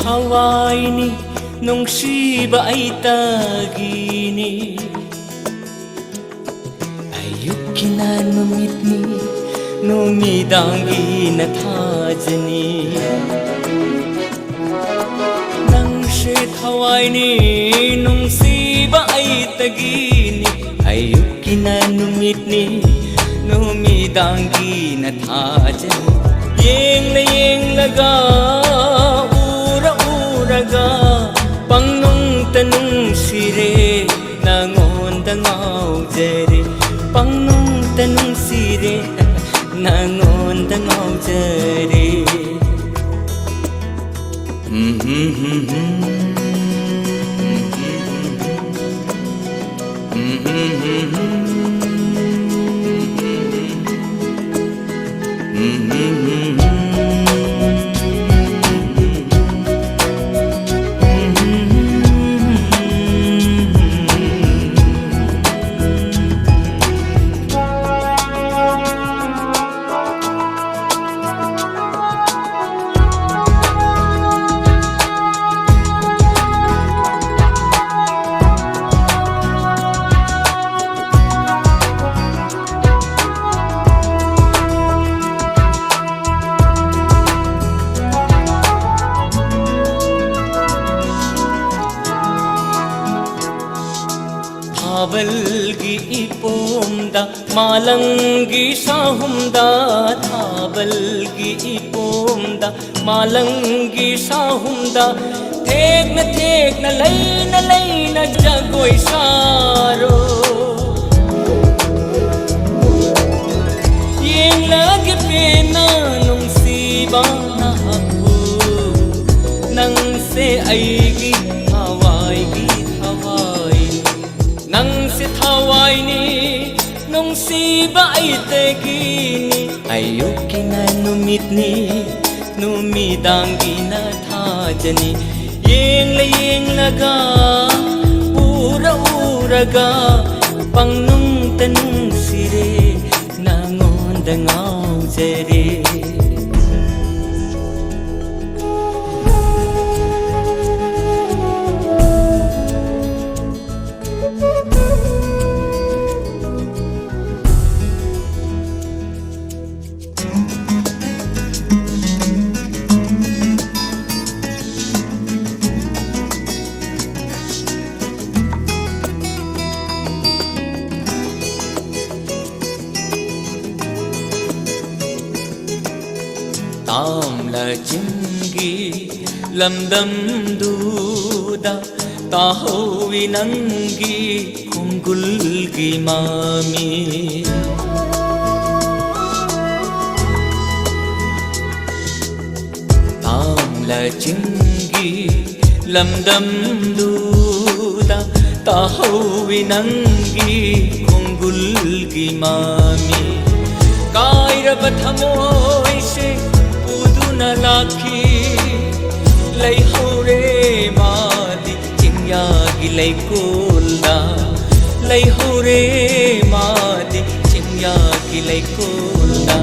ꯊꯋꯥꯏꯅꯤ ꯅꯨꯡꯁꯤꯕ ꯑꯩꯇꯒꯤꯅꯤ ꯑꯌꯨꯛꯀꯤꯅ ꯅꯨꯃꯤꯠꯅꯤ ꯅꯨꯃꯤꯗꯥꯡꯒꯤꯅ ꯊꯥꯖꯅꯤ ꯅꯪꯁꯦ ꯊꯋꯥꯏꯅꯤ ꯅꯨꯡꯁꯤꯕ ꯑꯩꯇꯒꯤꯅꯤ ꯑꯌꯨꯛꯀꯤꯅ ꯅꯨꯃꯤꯠꯅꯤ ꯅꯨꯃꯤꯗꯥꯡꯒꯤꯅ ꯊꯥꯖꯅꯤ ꯌꯦꯡꯅ ꯌꯦꯡꯂꯒ ꯎꯔ ꯎꯔꯒ ꯄꯪꯅꯨꯡꯇ ꯅꯨꯡꯁꯤꯔꯦ ꯅꯉꯣꯟꯗ ꯉꯥꯎꯖꯔꯦ ꯄꯪꯅꯨꯡꯇ ꯅꯨꯡꯁꯤꯔꯦ ꯅꯉꯣꯟꯗ ꯉꯥꯎꯖꯔꯦ थाबलगी इपोमदा मालंगी साहुमदा थाबलगी इपोमदा मालंगी साहुमदा थेक न लैन जगोई सारो येंग लगे पेना नुंगसीबा नाहु नंग से आईगी हवाईगी नंगसे थवाइनी नुंगसीबा अइतगिनी अयुक्किना नुमितनी नुमिदांगिना थाजनी येंगलगा उरा उरगा पंगनुंगता नुंगसिरे नंगोंदा ngauजरे तामला चिंगी लमदम दूदा ताहोवी नंगी कुंगुलगी मामी तामला चिंगी लमदम दूदा ताहोवी नंगी कुंगुलगी मामी कायरब थमोई से लाखी लई होरे मादी चिंयागी लई कोला लई होरे मादी चिंयागी लई कोला